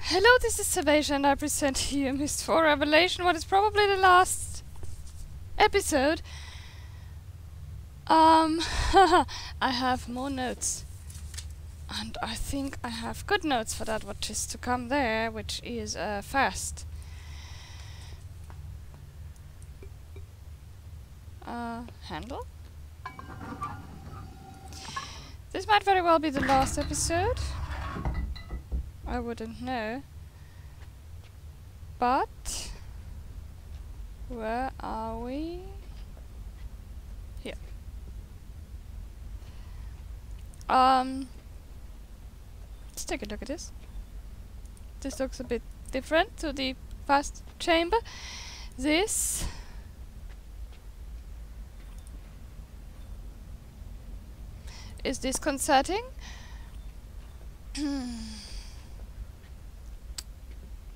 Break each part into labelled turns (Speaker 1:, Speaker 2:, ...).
Speaker 1: Hello, this is Salvation and I present to you Myst 4 Revelation, what is probably the last episode. I have more notes. And I think I have good notes for that, what is to come there, which is fast. Handle? This might very well be the last episode. I wouldn't know. But where are we? Here. Let's take a look at this. This looks a bit different to the fast chamber. This is disconcerting.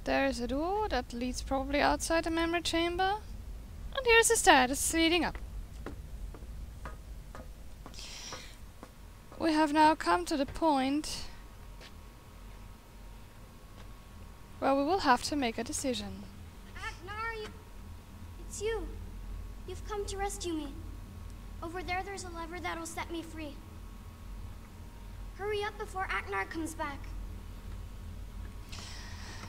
Speaker 1: There is a door that leads probably outside the memory chamber. And here's a stair that's leading up. We have now come to the point where we will have to make a decision.
Speaker 2: Agnar, it's you. You've come to rescue me. Over there's a lever that'll set me free. Hurry up before Agnar comes back.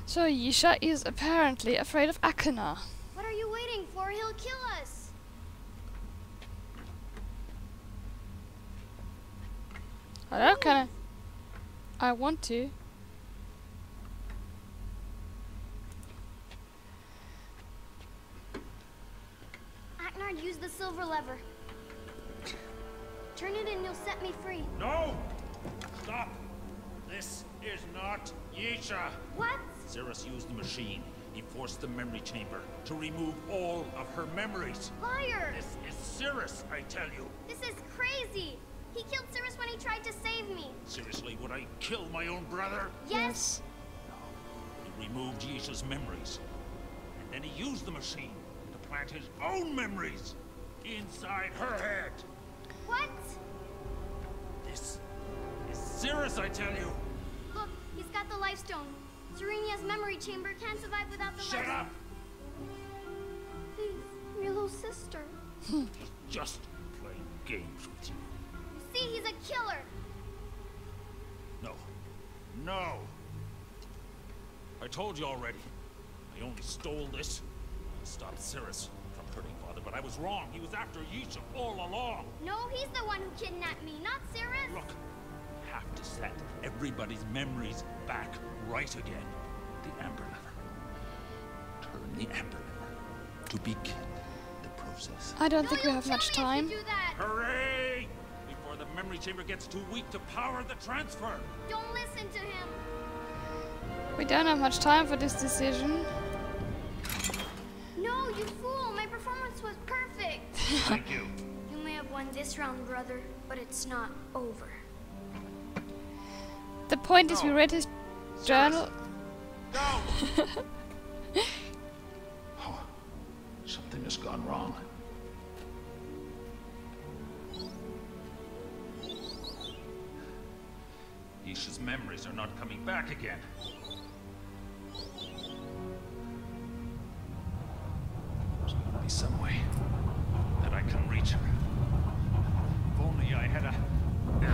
Speaker 1: So Yisha is apparently afraid of Akana.
Speaker 2: What are you waiting for? He'll kill us.
Speaker 1: Hello, can I want to.
Speaker 2: Agnar, use the silver lever. Turn it and you'll set me free.
Speaker 3: No! Stop! This is not Yisha!
Speaker 2: What?
Speaker 3: Cirrus used the machine. He forced the memory chamber to remove all of her memories.
Speaker 2: Liar!
Speaker 3: This is Cirrus, I tell you.
Speaker 2: This is crazy. He killed Cirrus when he tried to save me.
Speaker 3: Seriously, would I kill my own brother?
Speaker 2: Yes.
Speaker 3: He removed Yisha's memories. And then he used the machine to plant his own memories inside her head.
Speaker 2: What?
Speaker 3: This is Cirrus, I tell you.
Speaker 2: Look, he's got the life stone. Serenia's memory chamber can't survive without the life stone.
Speaker 3: Shut up!
Speaker 2: Please, I'm your little sister.
Speaker 3: He's just playing games with you.
Speaker 2: See, he's a killer.
Speaker 3: No. No! I told you already. I only stole this to stop Cirrus from hurting Father, but I was wrong. He was after Yisha all along.
Speaker 2: No, he's the one who kidnapped me, not Cirrus.
Speaker 3: Look, I have to set everybody's memories back right again. The amber lever. Turn the amber lever to begin the process.
Speaker 1: I don't
Speaker 2: No,
Speaker 1: think we
Speaker 2: you'll
Speaker 1: have
Speaker 2: kill
Speaker 1: much
Speaker 2: me
Speaker 1: time.
Speaker 2: if you do that.
Speaker 3: Hooray! Before the memory chamber gets too weak to power the transfer.
Speaker 2: Don't listen to him.
Speaker 1: We don't have much time for this decision.
Speaker 2: No, you fool. My performance was perfect.
Speaker 3: Thank you.
Speaker 2: You may have won this round, brother, but it's not over.
Speaker 1: The point is, we read his journal.
Speaker 3: No!
Speaker 4: Oh, something has gone wrong.
Speaker 3: Yisha's memories are not coming back again.
Speaker 4: There's got to be some way.
Speaker 3: That I can reach her. If only I had a... No.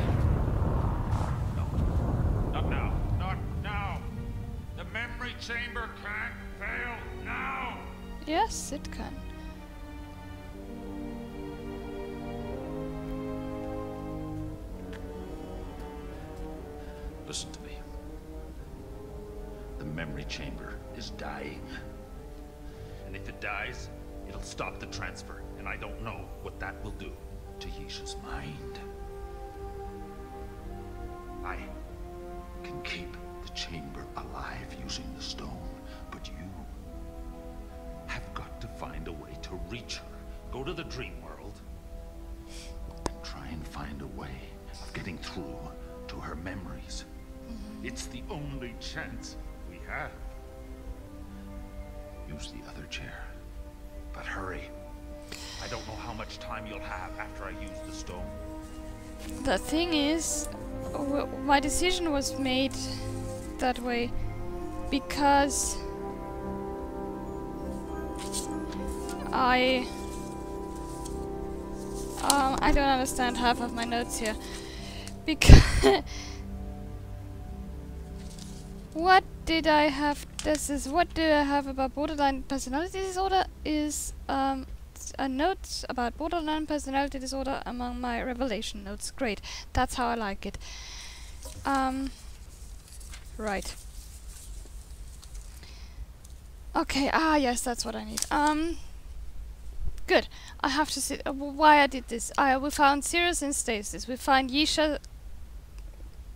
Speaker 3: Not now. Not now. The memory chamber can't fail now.
Speaker 1: Yes, it can.
Speaker 4: Listen to me. The memory chamber is dying.
Speaker 3: And if it dies, it'll stop the transfer. And I don't know what that will do.
Speaker 4: To Yisha's mind. I can keep the chamber alive using the stone, but you have got to find a way to reach her.
Speaker 3: Go to the dream world.
Speaker 4: And try and find a way of getting through to her memories.
Speaker 3: It's the only chance we have.
Speaker 4: Use the other chair. But hurry.
Speaker 3: I don't know how much time you'll have after I use the stone.
Speaker 1: The thing is, my decision was made that way because I don't understand half of my notes here. Because what did I have? This is what did I have about borderline personality disorder? Is a note about borderline personality disorder among my revelation notes. Great, that's how I like it. Right. Okay. Yes, that's what I need. Good. I have to see why I did this. We found Sirius in stasis. We find Yisha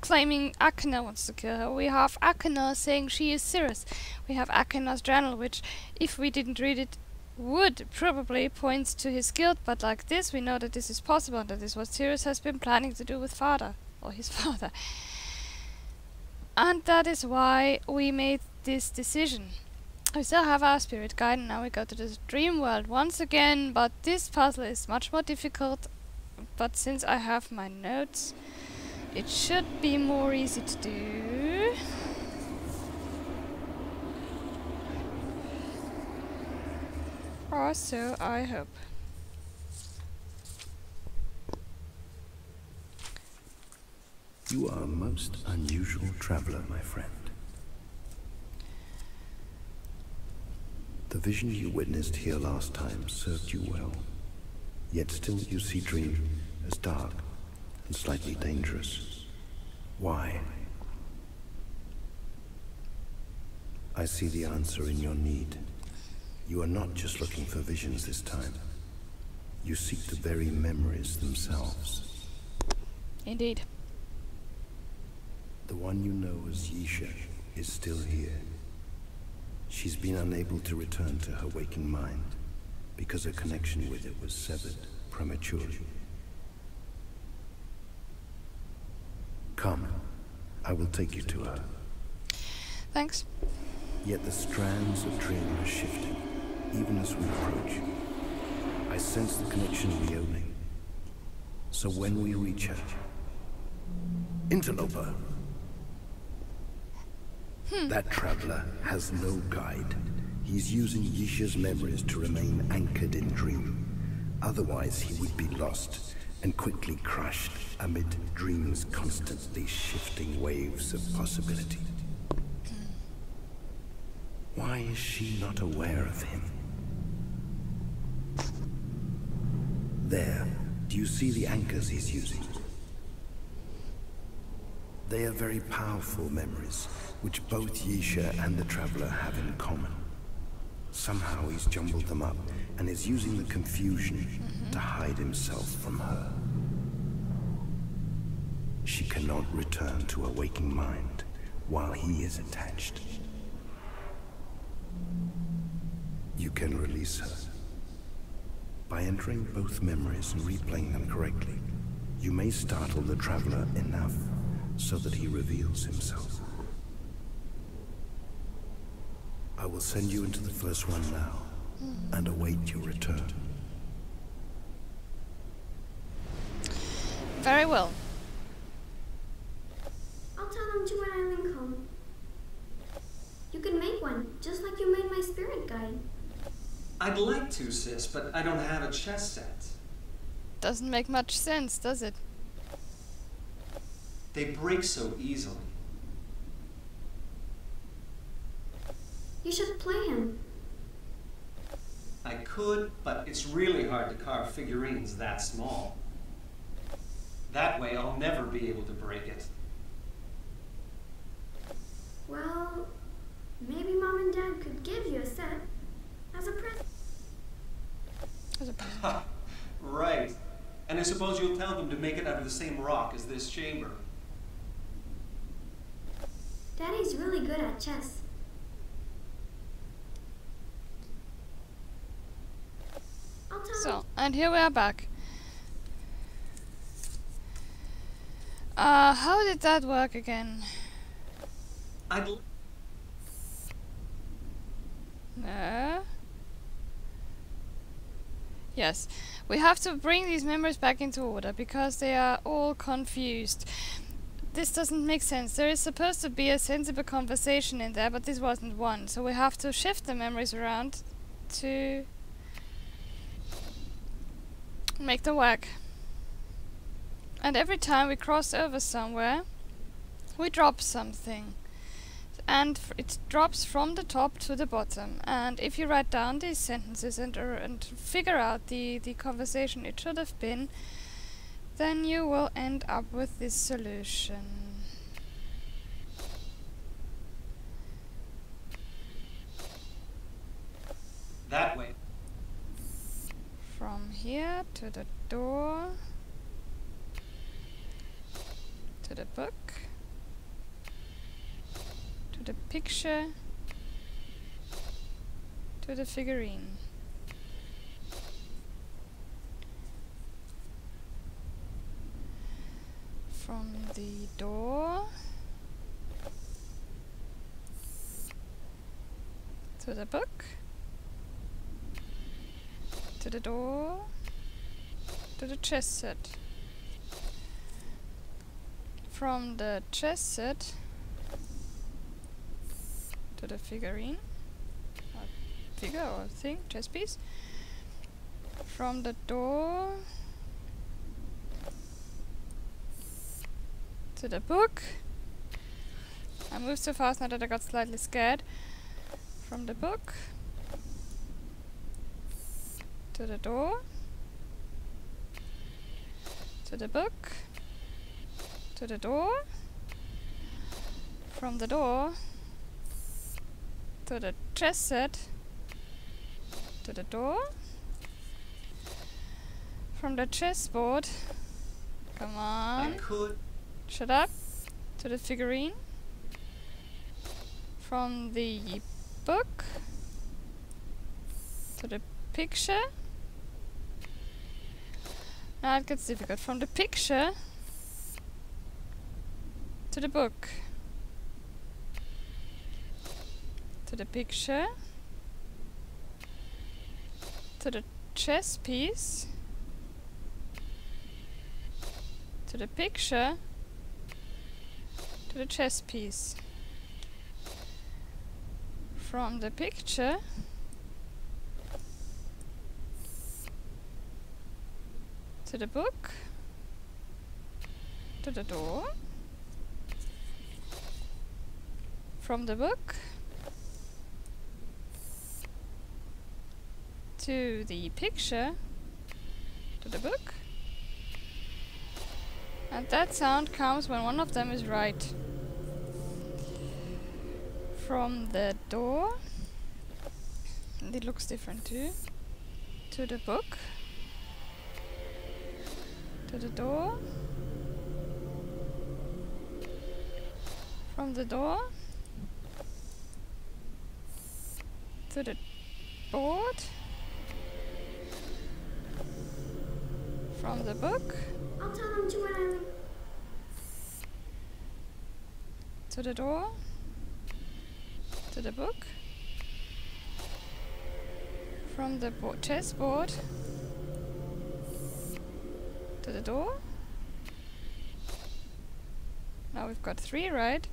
Speaker 1: claiming Akina wants to kill her. We have Akina saying she is Sirius. We have Akina's journal, which, if we didn't read it, would probably point to his guilt. But like this, we know that this is possible and that this is what Sirius has been planning to do with father, or his father. And that is why we made this decision. We still have our spirit guide, and now we go to this dream world once again, but this puzzle is much more difficult. But since I have my notes, it should be more easy to do. Or so I hope.
Speaker 5: You are a most unusual traveler, my friend. The vision you witnessed here last time served you well, yet still you see dream as dark and slightly dangerous. Why? I see the answer in your need. You are not just looking for visions this time. You seek the very memories themselves.
Speaker 1: Indeed.
Speaker 5: The one you know as Yisha is still here. She's been unable to return to her waking mind because her connection with it was severed prematurely. Come, I will take you to her.
Speaker 1: Thanks.
Speaker 5: Yet the strands of dream are shifting, even as we approach. I sense the connection reopening. So when we reach her... Interloper! That traveler has no guide. He's using Yisha's memories to remain anchored in dream. Otherwise he would be lost and quickly crushed amid dream's constantly shifting waves of possibility. Why is she not aware of him? There, do you see the anchors he's using? They are very powerful memories, which both Yisha and the Traveler have in common. Somehow he's jumbled them up and is using the confusion to hide himself from her. She cannot return to her waking mind while he is attached. You can release her. By entering both memories and replaying them correctly, you may startle the Traveler enough so that he reveals himself. I will send you into the first one now, and await your return.
Speaker 1: Very well.
Speaker 2: I'll tell them to when I link home. You can make one, just like you made my spirit guide.
Speaker 6: I'd like to, sis, but I don't have a chess set.
Speaker 1: Doesn't make much sense, does it?
Speaker 6: They break so easily.
Speaker 2: You should play him.
Speaker 6: I could, but it's really hard to carve figurines that small. That way I'll never be able to break it.
Speaker 2: Well, maybe Mom and Dad could give you a set as a present.
Speaker 1: As a present.
Speaker 6: Ha! Right. And I suppose you'll tell them to make it out of the same rock as this chamber.
Speaker 2: Daddy's really good at chess. I'll tell him.
Speaker 1: So, and here we are back. How did that work again? No. Yes, we have to bring these memories back into order because they are all confused. this doesn't make sense. There is supposed to be a sensible conversation in there, but this wasn't one. So we have to shift the memories around to make them work. And every time we cross over somewhere, we drop something. And it drops from the top to the bottom. And if you write down these sentences and figure out the conversation it should have been, then you will end up with this solution.
Speaker 6: That way.
Speaker 1: From here to the door, to the book, to the picture, to the figurine. From the door to the book, to the door, to the chess set. From the chess set to the figurine, or figure or thing, chess piece. From the door to the book. I moved so fast now that I got slightly scared. From the book to the door, to the book, to the door, from the door to the chess set, to the door, from the chessboard, come on,
Speaker 6: I could.
Speaker 1: shut up, to the figurine, from the book to the picture. Now it gets difficult. From the picture to the book, to the picture, to the chess piece, to the picture, to the chess piece. From the picture to the book, to the door, from the book to the picture, to the book. And that sound comes when one of them is right. From the door, and it looks different too, to the book, to the door, from the door to the board, from the book
Speaker 2: I'll tell them to when I...
Speaker 1: to the door, to the book, from the chessboard to the door. Now we've got 3 right,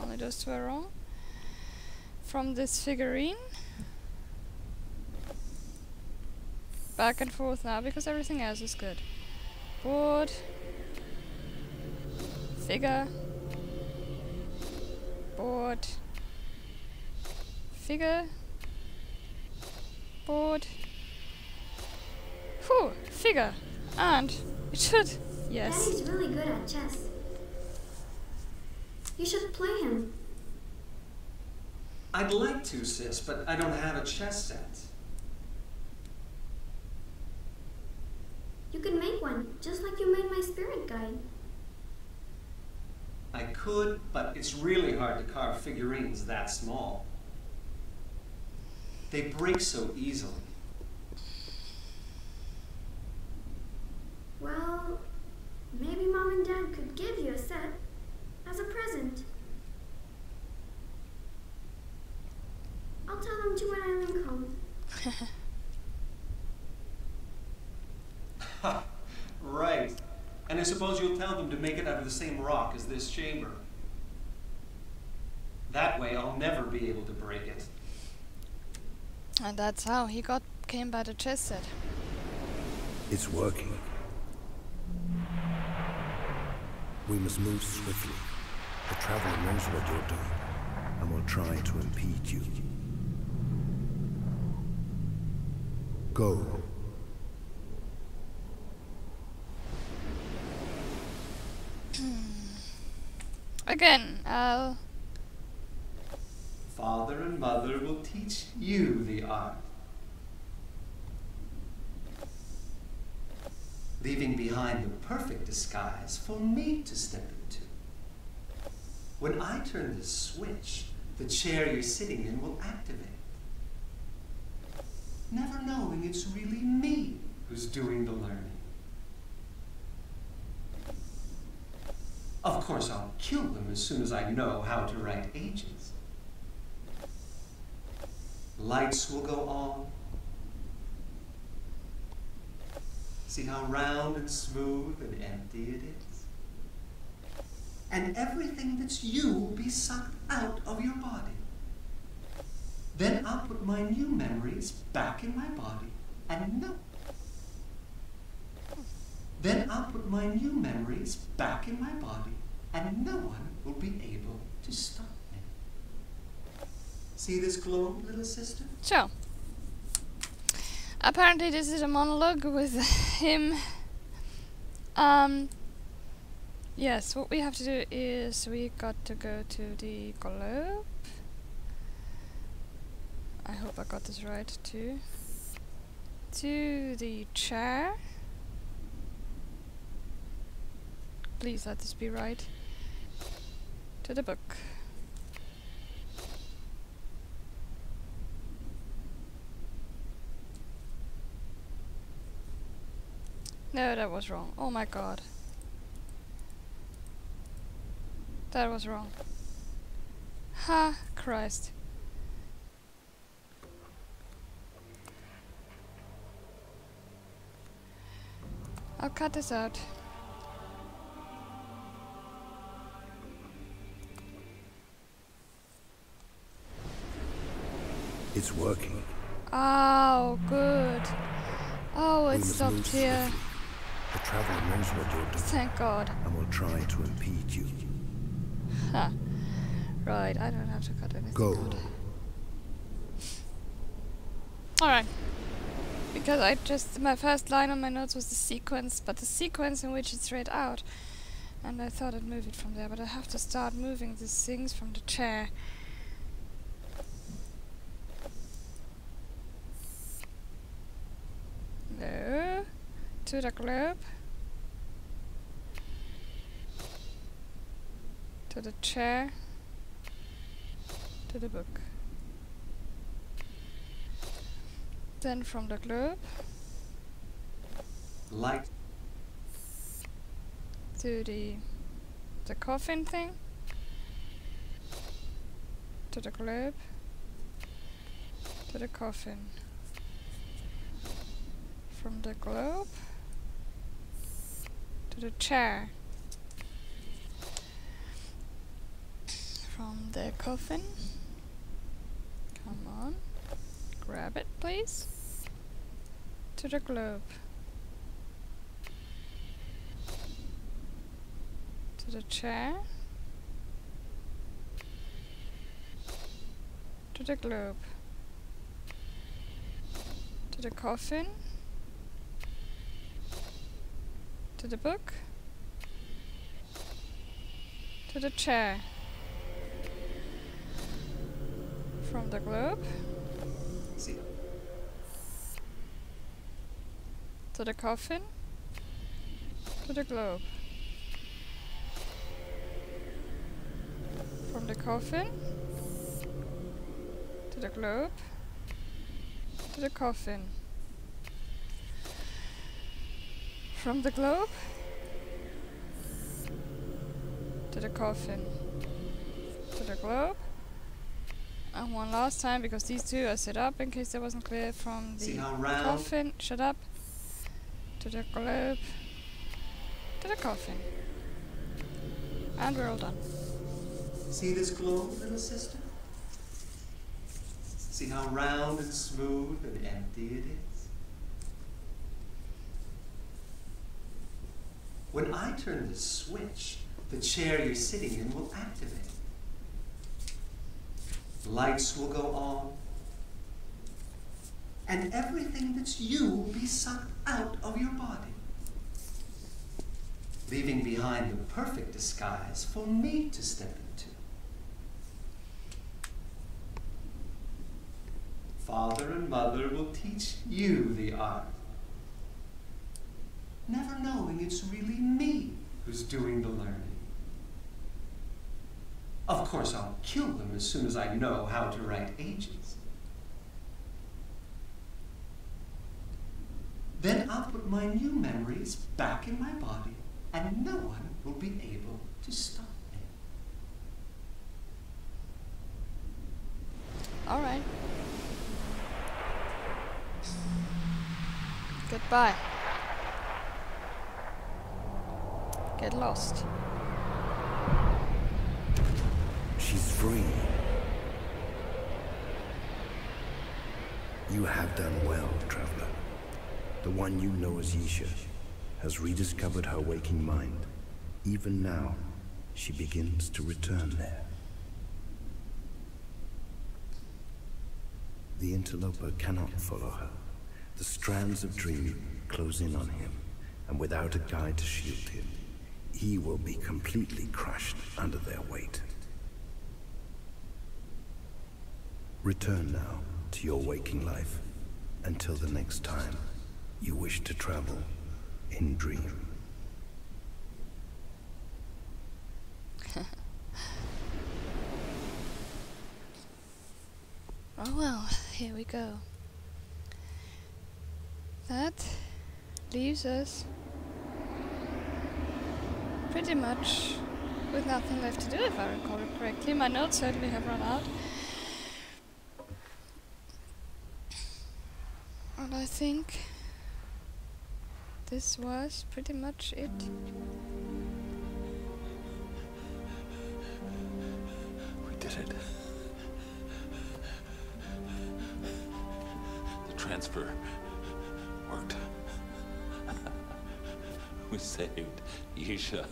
Speaker 1: only those 2 are wrong. From this figurine, back and forth now because everything else is good. Board, figure, board, figure, board, whew, figure, and it should, yes.
Speaker 2: Daddy's really good at chess. You should play him.
Speaker 6: I'd like to, sis, but I don't have a chess set.
Speaker 2: You could make one, just like you made my spirit guide.
Speaker 6: I could, but it's really hard to carve figurines that small. They break so easily.
Speaker 2: Well, maybe Mom and Dad could give you a set as a present. I'll tell them to when I link home.
Speaker 6: Right. And as suppose you'll tell them to make it out of the same rock as this chamber. That way I'll never be able to break it.
Speaker 1: And that's how he came by the chest set.
Speaker 5: It's working. We must move swiftly. The Traveler knows what you're doing, and will try to impede you. Go.
Speaker 1: Again, I'll...
Speaker 6: Father and Mother will teach you the art. Leaving behind the perfect disguise for me to step into. When I turn this switch, the chair you're sitting in will activate. Never knowing it's really me who's doing the learning. Of course, I'll kill them as soon as I know how to write ages. Lights will go on. See how round and smooth and empty it is? And everything that's you will be sucked out of your body. Then I'll put my new memories back in my body and no. Then I'll put my new memories back in my body and no one will be able to stop me. See this globe, little sister?
Speaker 1: Sure. Apparently this is a monologue with him. Yes, what we have to do is we got to go to the globe. I hope I got this right too. To the chair. Please let this be right. To the book. No, that was wrong. Oh my god. That was wrong. Ha, Christ. I'll cut this out.
Speaker 5: It's working.
Speaker 1: Oh, good. Oh,
Speaker 5: We
Speaker 1: it
Speaker 5: must
Speaker 1: stopped
Speaker 5: move
Speaker 1: here.
Speaker 5: swiftly. The Traveler knows what you're doing,
Speaker 1: Thank God.
Speaker 5: and will try to impede you.
Speaker 1: Ha. Right, I don't have to cut anything
Speaker 5: Go.
Speaker 1: out. Alright. Because my first line on my notes was the sequence, but the sequence in which it's read out. And I thought I'd move it from there, but I have to start moving these things from the chair. No. To the globe. To the chair. To the book. Then from the globe
Speaker 6: Light.
Speaker 1: to the coffin thing. To the globe. To the coffin. From the globe to the chair. From the coffin. Come on. Grab it, please. To the globe. To the chair. To the globe. To the coffin. To the book. To the chair. From the globe.
Speaker 6: See.
Speaker 1: To the coffin. To the globe. From the coffin. To the globe. To the coffin. From the globe. To the coffin. To the globe. And one last time, because these two I set up in case that wasn't clear. From the
Speaker 6: See how round?
Speaker 1: coffin. Shut up. To the globe. To to the coffin. And we're all done.
Speaker 6: See this globe, little sister? See how round and smooth and empty it is? When I turn the switch, the chair you're sitting in will activate. Lights will go on. And everything that's you will be sucked out of your body, leaving behind the perfect disguise for me to step into. Father and mother will teach you the art, never knowing it's really me who's doing the learning. Of course, I'll kill them as soon as I know how to write ages. Then I'll put my new memories back in my body, and no one will be able to stop me.
Speaker 1: All right. Goodbye. Get lost.
Speaker 5: She's free. You have done well, traveler. The one you know as Yisha has rediscovered her waking mind. Even now, she begins to return there. The interloper cannot follow her. The strands of dream close in on him, and without a guide to shield him, he will be completely crushed under their weight. Return now to your waking life, until the next time you wish to travel in dream.
Speaker 1: Oh well, here we go. That leaves us pretty much with nothing left to do, if I recall it correctly. My notes certainly have run out. And I think this was pretty much it.
Speaker 4: We did it. The transfer worked. We saved Yisha.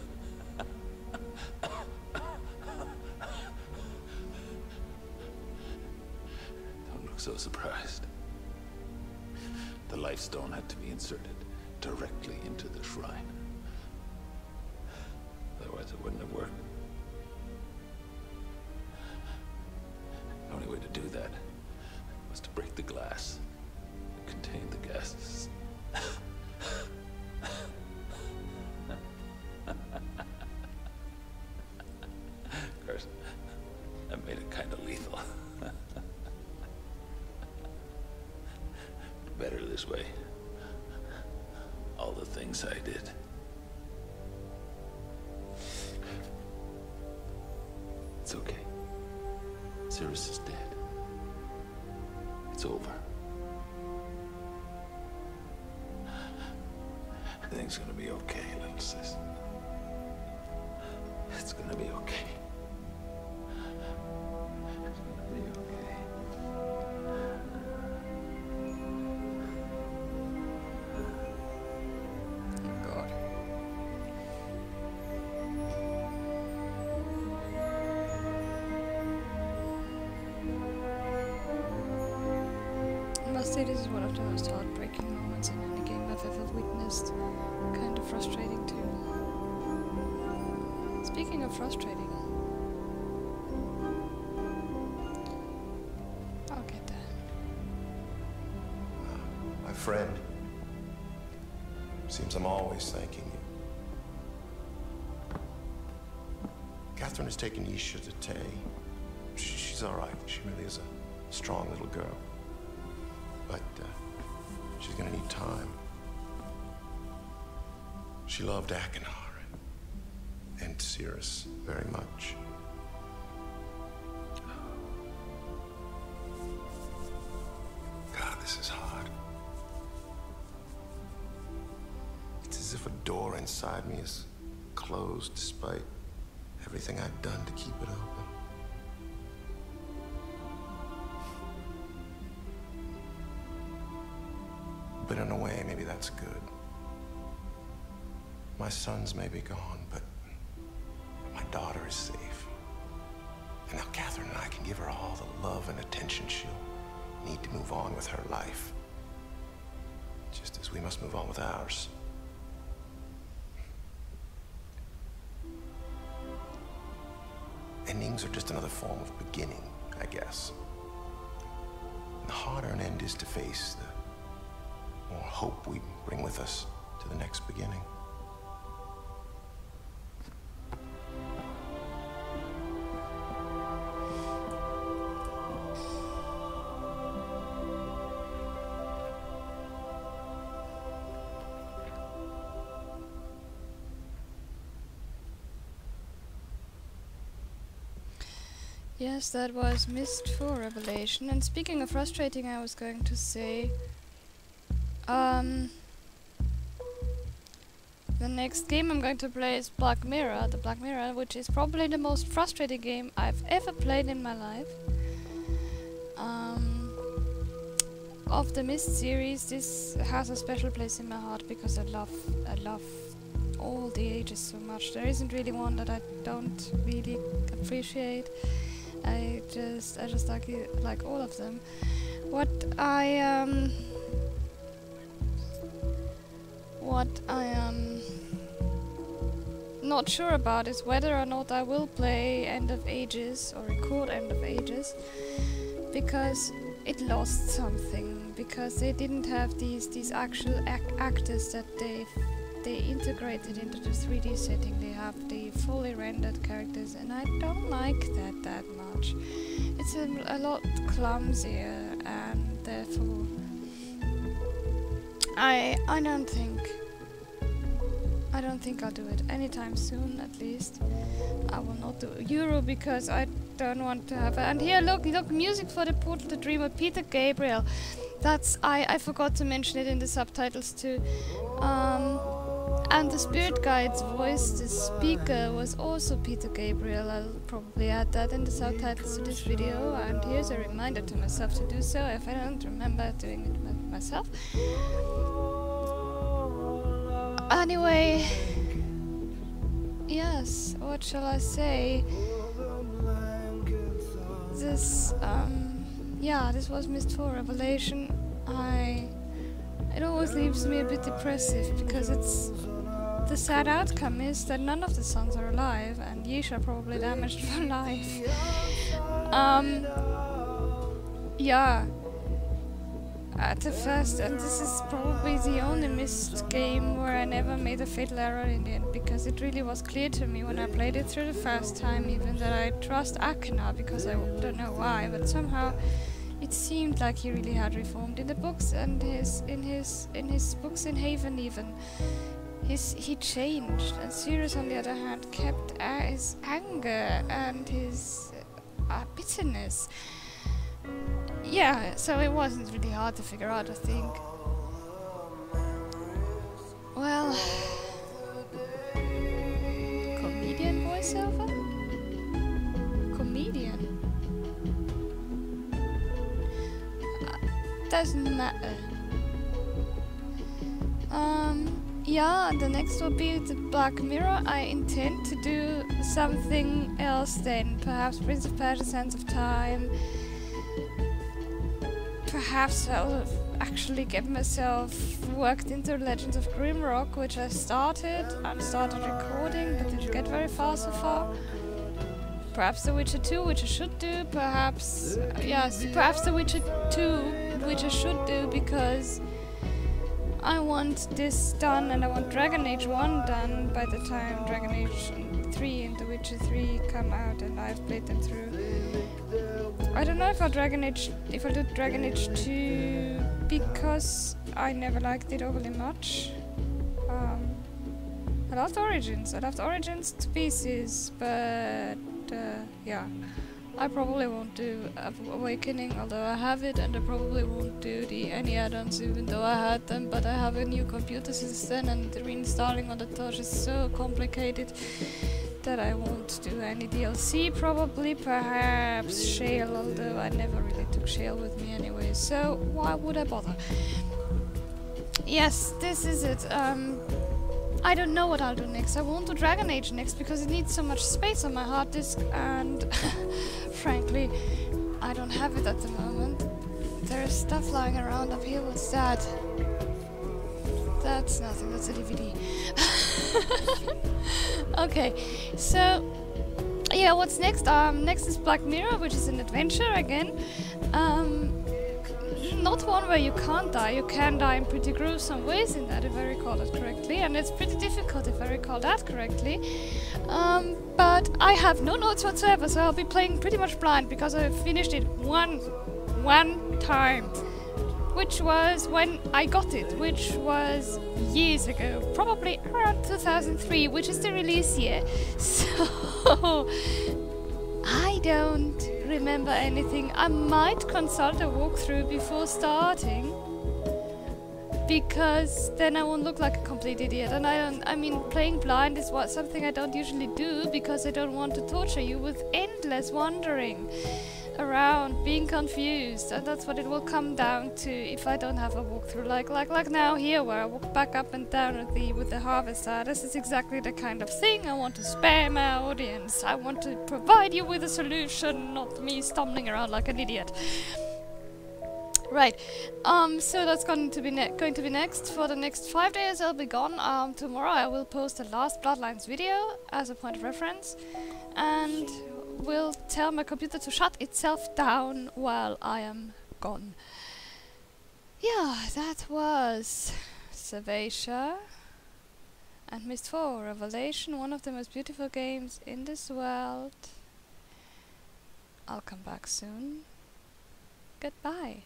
Speaker 4: Don't look so surprised. The life stone had to be inserted directly into the shrine. Otherwise it wouldn't have worked. The only way to do that was to break the glass that contained the gases. Of course, that made it kind of lethal. Better this way. All the things I did. It's okay. Cirrus is dead. It's over. Everything's gonna be okay, little sis. It's gonna be okay. It's gonna be okay.
Speaker 1: God. I must say this is one of the most heartbreaking moments in any game I've ever witnessed. Kind of frustrating too. Speaking of frustrating, I'll get there.
Speaker 7: My friend. Seems I'm always thanking you. Catherine has taken Yisha to Tay. She's all right. She really is a strong little girl. But she's gonna need time. She loved Akinar and Cirrus very much. God, this is hard. It's as if a door inside me is closed despite everything I've done to keep it open. But in a way, maybe that's good. My sons may be gone, but my daughter is safe. And now Catherine and I can give her all the love and attention she'll need to move on with her life. Just as we must move on with ours. Endings are just another form of beginning, I guess. And the harder an end is to face, the more hope we bring with us to the next beginning.
Speaker 1: Yes, that was Myst 4 Revelation. And speaking of frustrating, I was going to say... the next game I'm going to play is Black Mirror. The Black Mirror, which is probably the most frustrating game I've ever played in my life. Of the Myst series, this has a special place in my heart because I love all the ages so much. There isn't really one that I don't really appreciate. I just like all of them. What I am not sure about is whether or not I will play End of Ages or record End of Ages, because it lost something, because they didn't have these actual actors that they integrated into the 3D setting. They have the fully rendered characters, and I don't like that much. It's a lot clumsier, and therefore I don't think I'll do it anytime soon. At least I will not do Euro because I don't want to have. And here, look, music for the Portal to Dreamer, Peter Gabriel. That's I forgot to mention it in the subtitles too. And the spirit guide's voice, the speaker, was also Peter Gabriel. I'll probably add that in the subtitles to this video. And here's a reminder to myself to do so if I don't remember doing it myself. Anyway, yes, what shall I say? This, yeah, this was Myst 4 Revelation. It always leaves me a bit depressive because the sad outcome is that none of the sons are alive, and Yisha probably damaged for life. Yeah. At the first, and this is probably the only Myst game where I never made a fatal error in the end, because it really was clear to me when I played it through the first time even that I trust Akena, because I don't know why, but somehow it seemed like he really had reformed in the books, and in his books in Haven even. He changed, and Sirius on the other hand kept his anger and his bitterness. Yeah, so it wasn't really hard to figure out, I think. Well, comedian voiceover? Comedian? Doesn't matter. Yeah, the next will be the Black Mirror. I intend to do something else then. Perhaps Prince of Persia, Sands of Time. Perhaps I'll actually get myself worked into Legends of Grimrock, which I started recording, but didn't get very far so far. Perhaps The Witcher 2, which I should do. Perhaps, yes, perhaps The Witcher 2, which I should do, because I want this done, and I want Dragon Age 1 done by the time Dragon Age 3 and The Witcher 3 come out, and I've played them through. I don't know if I'll do Dragon Age 2, because I never liked it overly much. I loved Origins to pieces, but yeah, I probably won't do Awakening, although I have it, and I probably won't do any add-ons even though I had them, but I have a new computer since then, and reinstalling on the touch is so complicated that I won't do any DLC. Probably, perhaps Shale, although I never really took Shale with me anyway, so why would I bother? Yes, this is it. I don't know what I'll do next. I won't do Dragon Age next because it needs so much space on my hard disk, and frankly, I don't have it at the moment. There's stuff lying around up here. What's that? That's nothing. That's a DVD. Okay, so yeah, what's next? Next is Black Mirror, which is an adventure again. Not one where you can't die. You can die in pretty gruesome ways in that, if I recall it correctly, and it's pretty difficult if I recall that correctly. But I have no notes whatsoever, so I'll be playing pretty much blind because I finished it one time, which was when I got it, which was years ago, probably around 2003, which is the release year. So I don't remember anything. I might consult a walkthrough before starting, because then I won't look like a complete idiot. And I mean, playing blind is something I don't usually do because I don't want to torture you with endless wandering around, being confused, and that's what it will come down to if I don't have a walkthrough, like now here, where I walk back up and down with the harvester. This is exactly the kind of thing I want to spare my audience. I want to provide you with a solution, not me stumbling around like an idiot. Right, so that's going to be next. For the next 5 days I'll be gone. Tomorrow I will post the last Bloodlines video as a point of reference, and will tell my computer to shut itself down while I am gone. Yeah, that was Servatia and Myst 4 Revelation, one of the most beautiful games in this world. I'll come back soon. Goodbye.